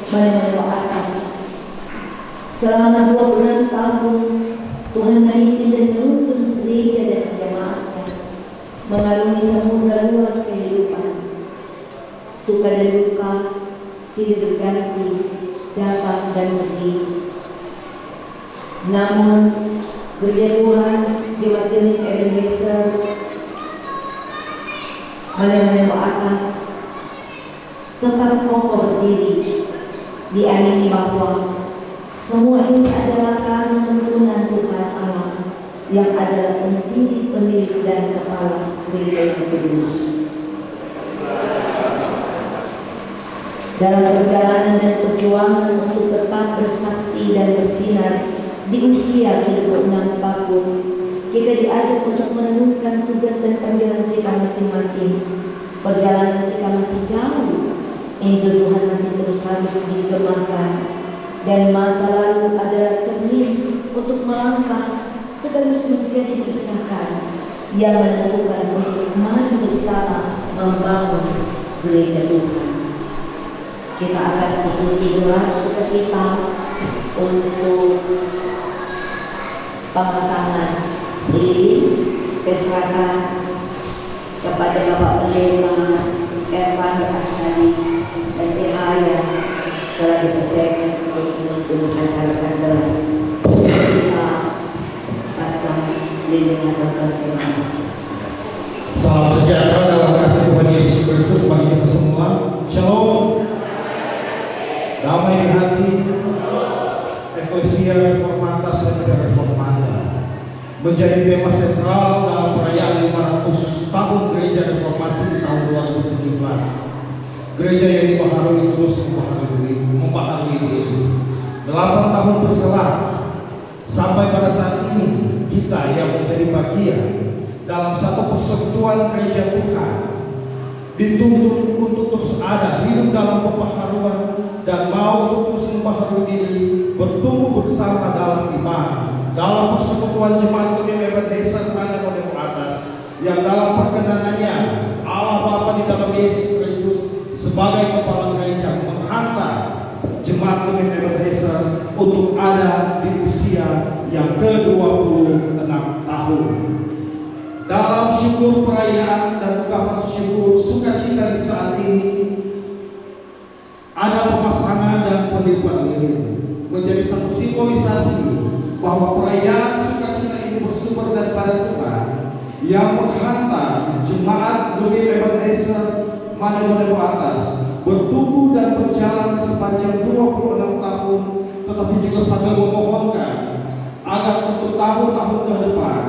Manemorien atas. Selama 26 tahun Tuhan memimpin dan menuntun gereja dan jemaatnya mengarungi samudra luas kehidupan, suka dan duka, silih berganti, datang dan pergi. Namun gereja Tuhan Jemaat Genik Ebenezer Manemorien atas tetap kokoh berdiri, diamini bahwa semua ini adalah karena tuntunan Tuhan Allah yang adalah pendiri dan kepala gereja yang kudus. Dalam perjalanan dan perjuangan untuk tetap bersaksi dan bersinar di usia 26 tahun, kita diajak untuk merenungkan tugas dan panggilan kita masing-masing. Perjalanan kita masih jauh, Injil Tuhan masih terus harus dikembangkan, dan masa lalu adalah cermin untuk melangkah sekaligus menjadi pijakan yang menentukan untuk maju bersama membangun gereja Tuhan. Kita akan ikuti doa sukacita untuk pasangan Lili saya serahkan kepada Bapak Pendeta Evan Asani STH yang telah dipercayakan untuk acara kita pasang lilin atau perjalanan. Salam sejahtera dalam kasih Tuhan Yesus Kristus bagi kita semua. Shalom. Damai di hati. Eklesia Reformata Setia Reformanda menjadi tema sentral dalam perayaan 500 tahun Gereja Reformasi di tahun 2017. Gereja yang dibaharui terus membaharui diri. 8 tahun berselang sampai pada saat ini kita yang menjadi bagian dalam satu persekutuan gereja Tuhan dituntut untuk terus ada, hidup dalam pembaharuan dan mau untuk terus membaharui diri, bertumbuh bersama dalam iman, dalam persekutuan jemaat Gemebar Desa Tanah Kodemu Atas, yang dalam perkenanannya Allah Bapa di dalam Yesus Kristus sebagai kepala gereja menghantar jemaat Gemebar Desa untuk ada di usia yang ke-26 tahun. Dalam syukur perayaan dan ungkapan syukur sukacita di saat ini, ada pemasangan dan penipuan lilin menjadi satu simbolisasi bahwa perayaan sukacita ini bersumber daripada Tuhan yang menghantar jemaat Gemebar Desa Manado Atas bertumbuh dan berjalan sepanjang 26 tahun, tetapi juga sambil memohonkan agar untuk tahun-tahun ke depan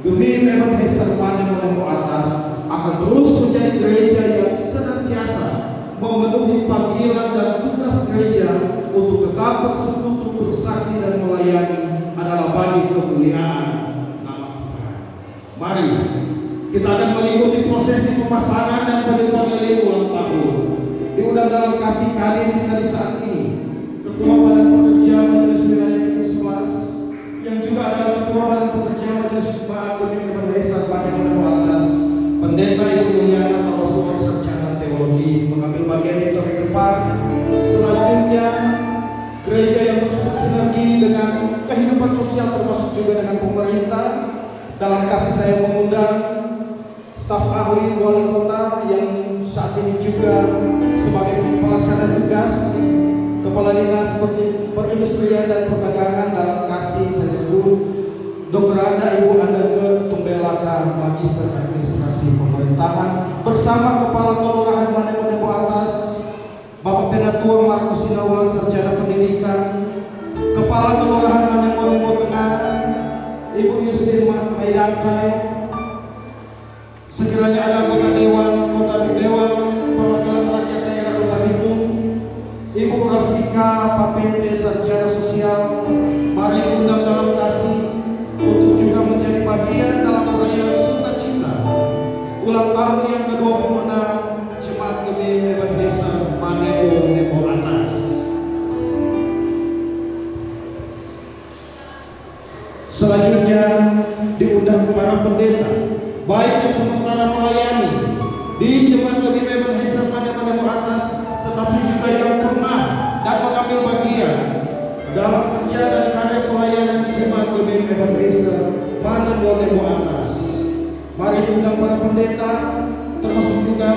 Gemebar Desa Manado Atas akan terus menjadi gereja yang senantiasa memenuhi panggilan dan tugas gereja untuk tetap bersekutu, bersaksi dan melayani adalah bagi kemuliaan nama Tuhan. Mari kita akan mengikuti prosesi pemasangan dan penipuan lilin ulang tahun. Diundang dalam kasih karir kita di saat ini Ketua Badan Pekerja Majelis Wilayah Kudus yang juga adalah Ketua Badan Pekerja Majelis Jemaat Gemebar Desa Manado Atas, Pendeta Ibu Yuliana Tawasumur Sarjana Teologi mengambil bagian di topik depan. Selanjutnya gereja yang terus bersinergi dengan kehidupan sosial termasuk juga dengan pemerintah. Dalam kasih saya mengundang staf ahli wali kota yang saat ini juga sebagai pelaksana tugas kepala dinas perindustrian dan perdagangan. Dalam kasih saya sebut Dr. Anda Ibu Andeke Tumbelaka Magister Administrasi Pemerintahan bersama Kepala Kelurahan Manado Atas Bapak Penatua Markus Sinaulan Sarjana Pendidikan, Kepala Kelurahan Manado Tengah Ibu Yustin Maidakai, sekiranya ada anggota Dewan Kota Dewan Perwakilan Rakyat Daerah Kota Bitung, Ibu Rafika Papente Sarjana Sosial, mari diundang dalam kasih untuk juga menjadi bagian dalam perayaan sukacita ulang tahun yang ke-26 Jemaat Gemebar Desa Manado Atas. Selanjutnya diundang para pendeta, baik yang sementara melayani di Jemaat Gemebar Desa Manado Atas, tetapi juga yang pernah dan mengambil bagian dalam kerja dan karya pelayanan di Jemaat Gemebar Desa Manado Atas. Mari diundang para pendeta, termasuk juga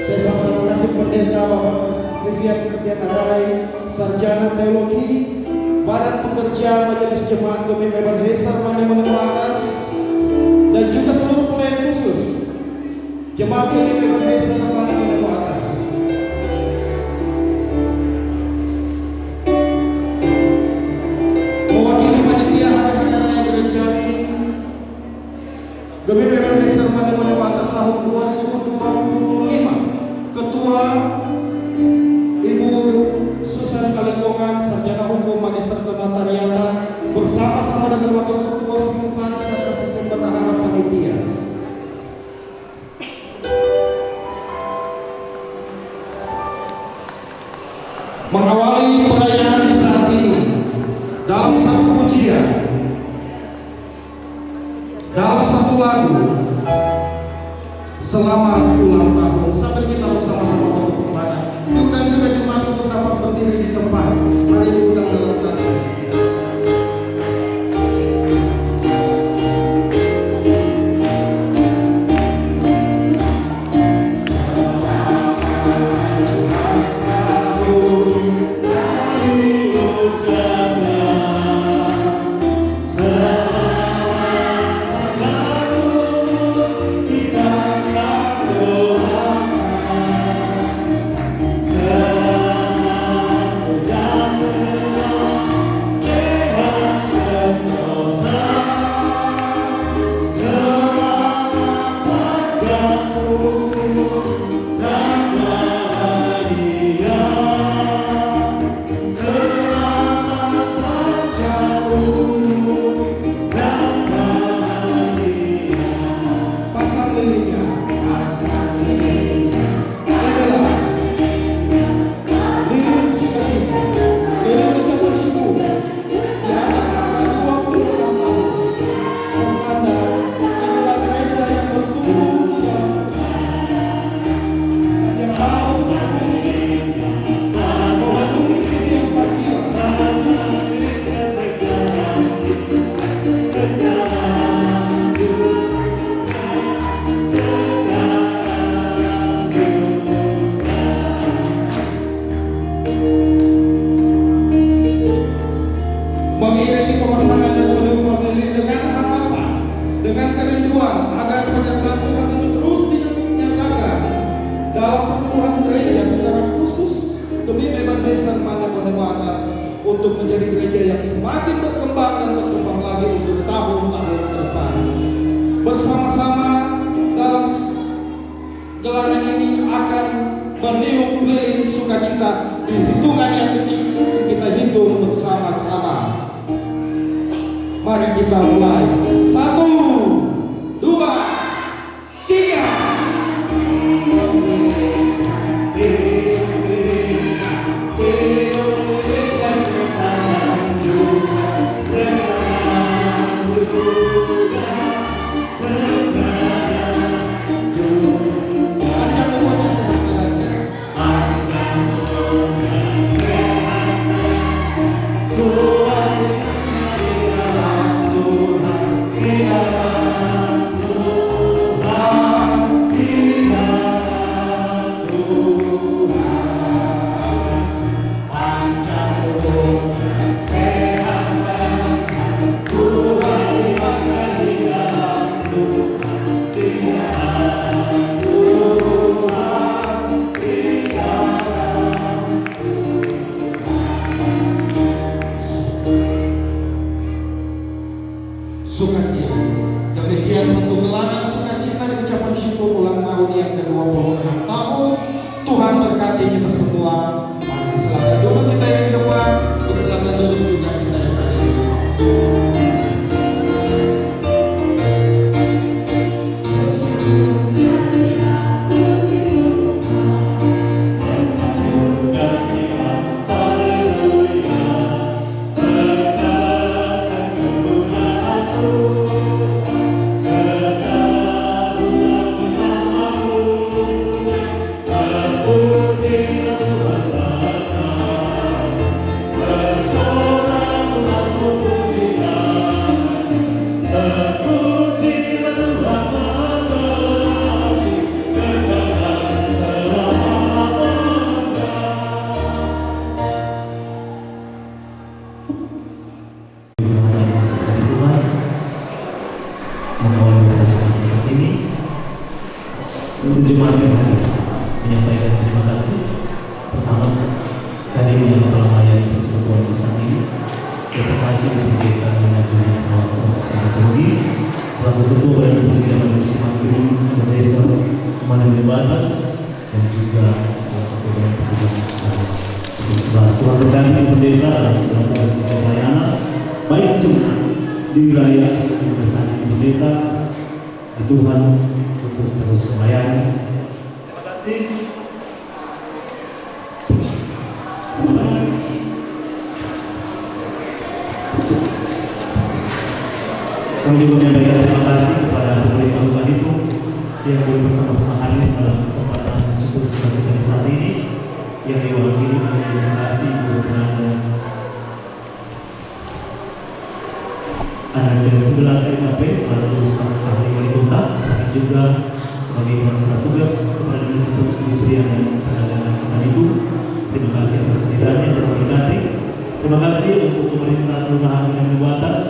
saya sama terima kasih pendeta Bapak Vivian Kristian Arai, Sarjana Teologi, Badan Pekerja Majelis Jemaat Gemebar Desa Manado Atas, dan juga seluruh pelayan khusus Jemaat Gemebar Desa Manado Atas. Mewakili panitia hari raya gereja Gemebar Desa Manado Atas tahun 2025, Ketua Ibu Susan Kalingkongan, Sarjana Hukum Magister Kenotariatan, bersama-sama dengan Wakil Ketua Sekretaris dan Asisten Bendahara Panitia. Mengawali perayaan di saat ini dalam satu pujian, dalam satu lagu, selamat ulang tahun, sambil kita bersama-sama bertepuk tangan. Diundang juga jemaat untuk dapat berdiri di tempat. Mari diundang dalam kasih. untuk menjadi gereja yang semakin berkembang dan berkembang lagi untuk tahun-tahun ke depan. Bersama-sama dalam gelaran ini akan meniup lilin sukacita di hitungan yang ketiga, kita hitung bersama-sama. Mari kita mulai. 1, 2, 3. Sukacita. Demikian satu gelaran sukacita dan ucapan syukur ulang tahun yang ke-26 tahun. Tuhan berkati kita semua. Mari silakan duduk kita yang di depan, silakan duduk juga kita yang ada di depan. Jemaat yang hadir menyampaikan terima kasih. Pertama, tadi yang telah melayani persekutuan besar ini. Terima kasih kepada manajemen kawasan Singapura selaku ketua dan pekerja majelis Majelis Indonesia Kemanusiaan Batas dan juga ketua dan pekerja sebelah Tuhan berkati pendeta dalam segala tugas pelayanan baik jemaat di wilayah besar pendeta di Tuhan untuk terus melayani. Terima kasih. Kami juga menyampaikan terima kasih kepada pemerintah Tuhan itu yang boleh bersama-sama hadir dalam kesempatan syukur sukacita saat ini yang diwakili oleh terima kasih kepada anak dan pembelaan KKP selaku staf ahli wali kota dan juga sebagai pelaksana tugas kepada Dinas Perindustrian dan Perdagangan Kota itu. Terima kasih atas kehadirannya dan berkati. Terima kasih untuk pemerintah kelurahan yang Batas,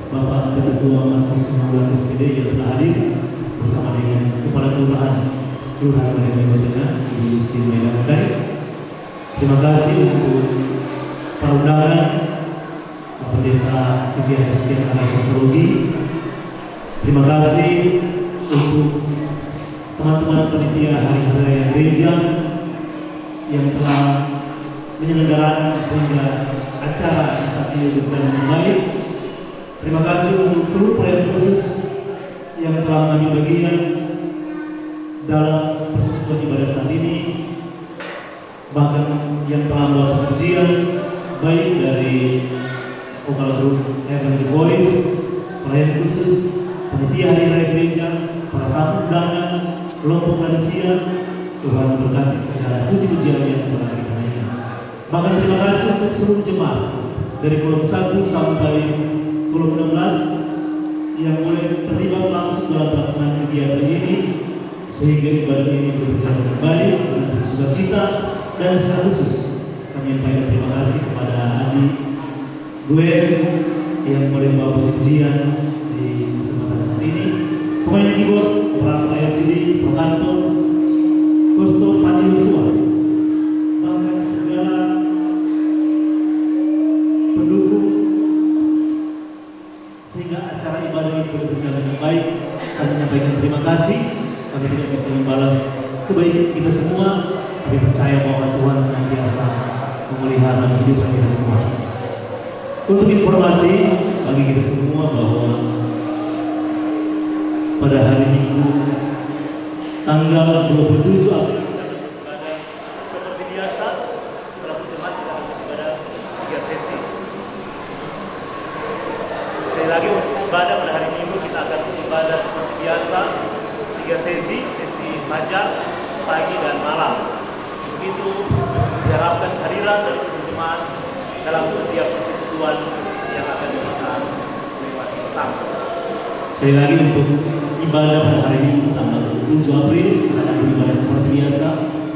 Bapak Ketua Markus Mangga SPD yang telah hadir bersama dengan kepala kelurahan Medan Tengah di Medan Tengah. Terima kasih untuk para undangan Pendeta Vivian Christian Anasapologi. Terima kasih untuk teman-teman panitia Hari Raya Gereja yang telah menyelenggarakan sehingga acara saat ini berjalan dengan baik. Terima kasih untuk seluruh pelayan khusus yang telah mengambil bagian dalam persekutuan ibadah saat ini, bahkan yang telah melakukan pujian baik dari vokal grup Heavenly Voice, pelayan khusus, panitia Hari Raya Gereja, para tamu undangan, kelompok lansia. Tuhan berkati segala puji-pujian yang telah kita naikkan. Bahkan terima kasih untuk seluruh jemaat dari kolom 1 sampai kolom 16 yang boleh terlibat langsung dalam pelaksanaan kegiatan ini sehingga ibadah ini berjalan dengan baik dengan sukacita. Dan secara khusus kami menyampaikan terima kasih kepada Adi Gwen yang boleh membawa puji-pujian di kesempatan saat ini, pemain keyboard, operator LCD, Prokanto, Gusto, Paci Yosua, bahkan segala pelayan acara ibadah ini boleh berjalan dengan baik. Kami menyampaikan terima kasih. Kami tidak bisa membalas kebaikan kita semua, tapi percaya bahwa Tuhan senantiasa memelihara kehidupan kita semua. Untuk informasi bagi kita semua bahwa pada hari Minggu tanggal 27 April seperti biasa selaku jemaat kita akan beribadah 3 sesi. Sekali lagi untuk ibadah pada hari Minggu kita akan beribadah seperti biasa 3 sesi fajar, pagi dan malam. Begitu diharapkan kehadiran dari seluruh jemaat dalam setiap persekutuan yang akan kita lewati bersama. Sekali lagi untuk ibadah pada hari Minggu tanggal 27 April kita akan beribadah seperti biasa,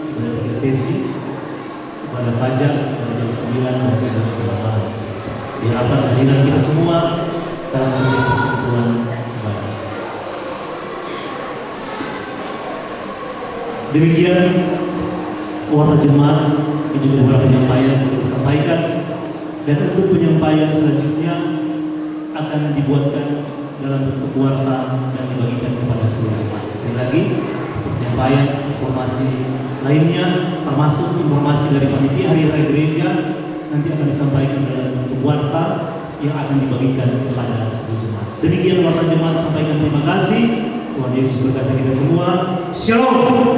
ibadah 3 sesi, ibadah fajar pada jam 9 dan jam 8. Diharapkan kehadiran kita semua dalam setiap persekutuan ibadah. Demikian warta jemaat dan juga beberapa penyampaian yang disampaikan, dan untuk penyampaian selanjutnya akan dibuatkan dalam bentuk warta dan dibagikan kepada seluruh jemaat. Sekali lagi, penyampaian informasi lainnya termasuk informasi dari panitia hari raya gereja nanti akan disampaikan dalam bentuk warta yang akan dibagikan kepada seluruh jemaat. Demikian warta jemaat, sampaikan terima kasih. Tuhan Yesus berkata kita semua, Shalom.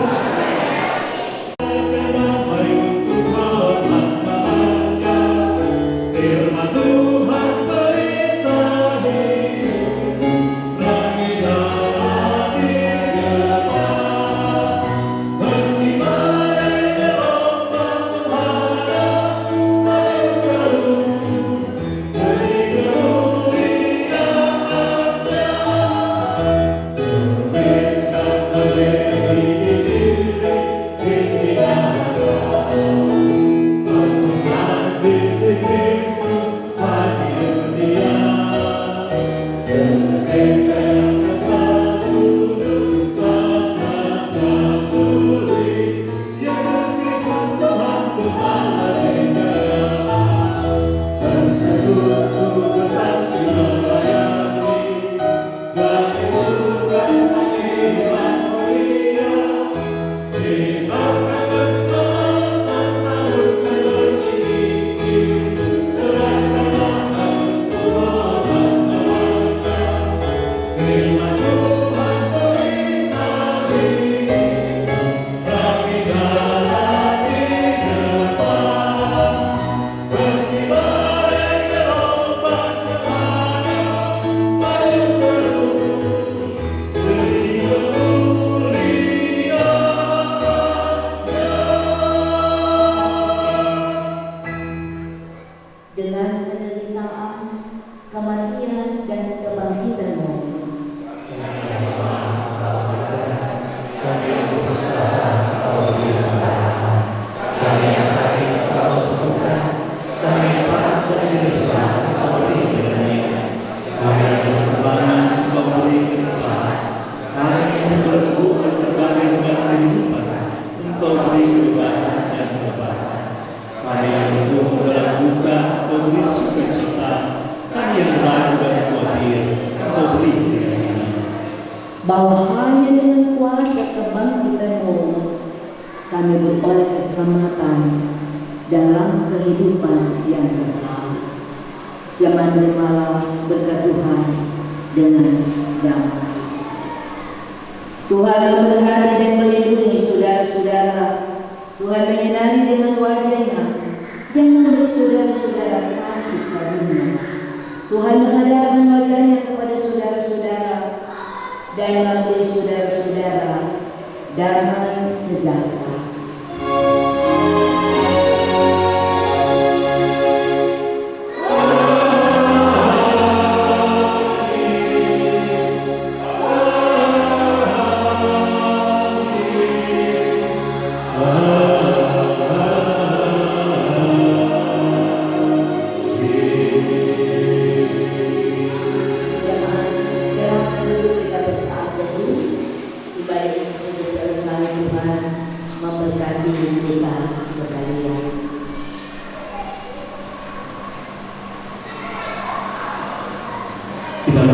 Bahwa hanya dengan kuasa kebangkitan-Mu kami beroleh keselamatan dalam kehidupan yang kekal. Jangan terimalah berkat Tuhan dengan damai. Tuhan memberkati dan melindungi saudara-saudara. Tuhan menyinari dengan wajah-Nya dan memberi saudara-saudara kasih karunia. Tuhan menghadapkan wajah-Nya kepada saudara-saudara dan memberi saudara-saudara damai sejahtera.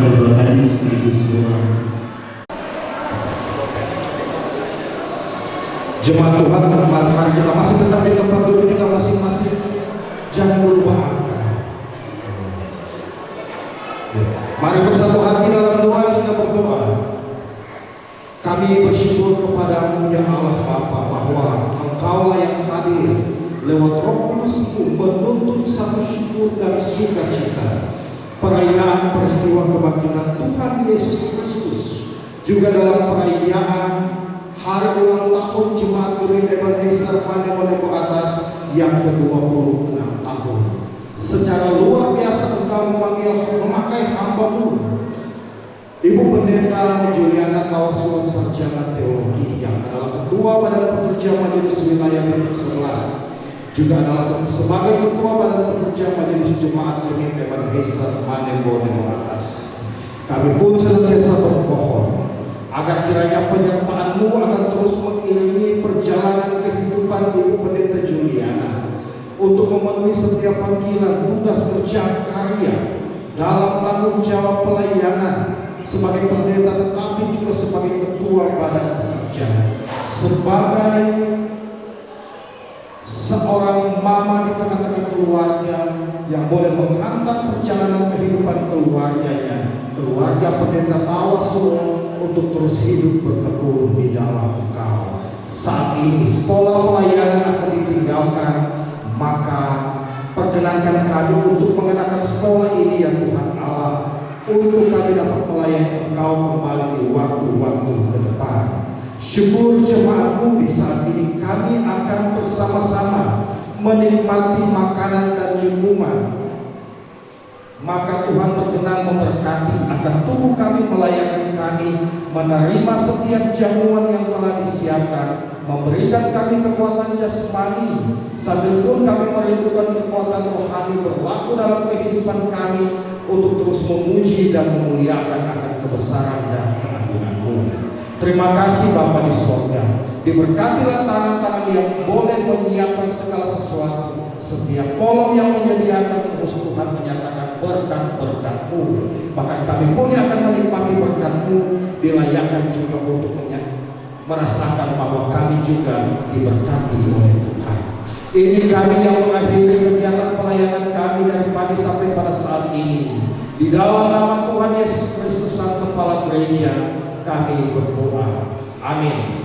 berdoakan ini sekaligus doa. Jemaat Tuhan, mari kita masih tetap di tempat duduk kita masing-masing. Jangan berubah angka. Mari bersatu hati dalam doa kita berdoa. Kami bersyukur kepadamu ya Allah Bapa bahwa Engkaulah yang hadir lewat Roh Kudus-Mu menuntun satu syukur dan sukacita perayaan peristiwa kebangkitan Tuhan Yesus Kristus, juga dalam perayaan hari ulang tahun Jemaat Gereja Ebenezer Manemonebo Atas yang ke-26 tahun. Secara luar biasa Engkau memakai hamba-Mu, Ibu Pendeta Juliana Tawasuan Sarjana Teologi yang adalah Ketua Badan Pekerja Majelis Wilayah Bentuk 11, juga adalah sebagai Ketua Badan Pekerja Majelis Jemaat Gereja Ebenezer Manemonebo Atas. Kami pun senantiasa bermohon agar kiranya penyertaan-Mu akan terus mengiringi perjalanan kehidupan Ibu Pendeta Juliana untuk memenuhi setiap panggilan tugas kerja karya dalam tanggung jawab pelayanan sebagai pendeta, tetapi juga sebagai ketua badan pekerja, sebagai seorang mama di tengah-tengah keluarga yang boleh menghantar perjalanan kehidupan keluarganya, keluarga Pendeta Tawasuan, untuk terus hidup bertekun di dalam Engkau. Saat ini sekolah pelayanan akan ditinggalkan, maka perkenankan kami untuk mengenakan sekolah ini ya Tuhan Allah, untuk kami dapat melayani Engkau kembali di waktu-waktu ke depan. Syukur jemaat-Mu di saat ini kami akan bersama-sama menikmati makanan dan minuman. Maka Tuhan berkenan memberkati akan tubuh kami, melayani kami, menerima setiap jamuan yang telah disiapkan, memberikan kami kekuatan jasmani, sambil pun kami merindukan kekuatan rohani berlaku dalam kehidupan kami untuk terus memuji dan memuliakan akan kebesaran dan keagungan-Mu. Terima kasih Bapa di sorga. Diberkatilah tangan-tangan yang boleh menyiapkan segala sesuatu. Setiap kolom yang menyediakan terus Tuhan menyatakan berkat-berkat-Mu. Bahkan kami pun yang akan menikmati berkat-Mu, dilayakkan juga untuk merasakan bahwa kami juga diberkati oleh Tuhan. Ini kami yang mengakhiri kegiatan pelayanan kami dari pagi sampai pada saat ini. Di dalam nama Tuhan Yesus Kristus Sang Kepala Gereja kami berdoa. Amin.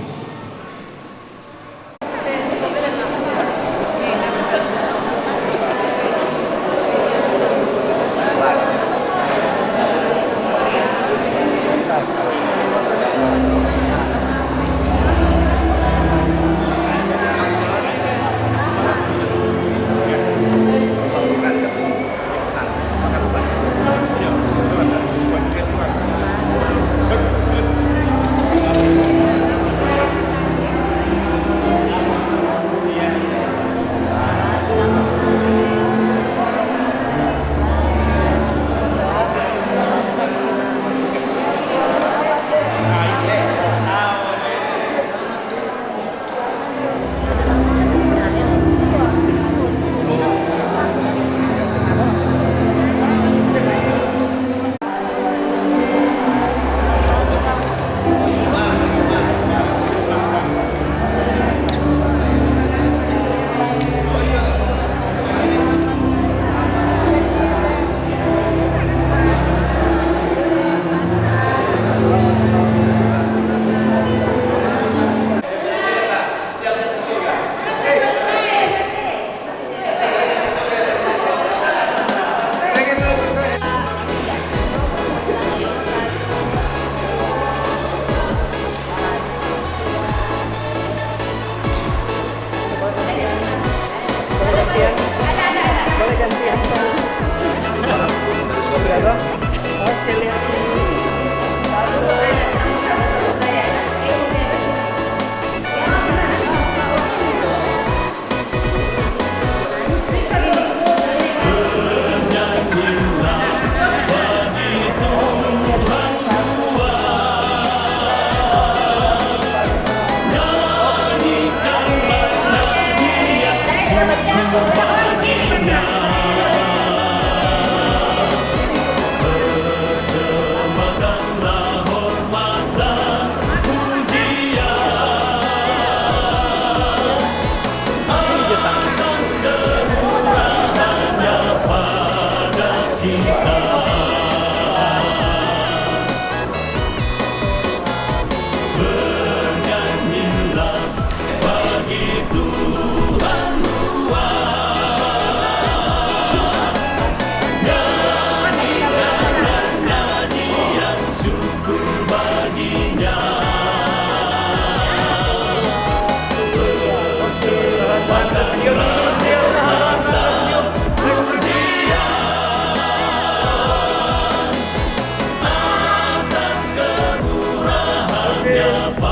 menyapa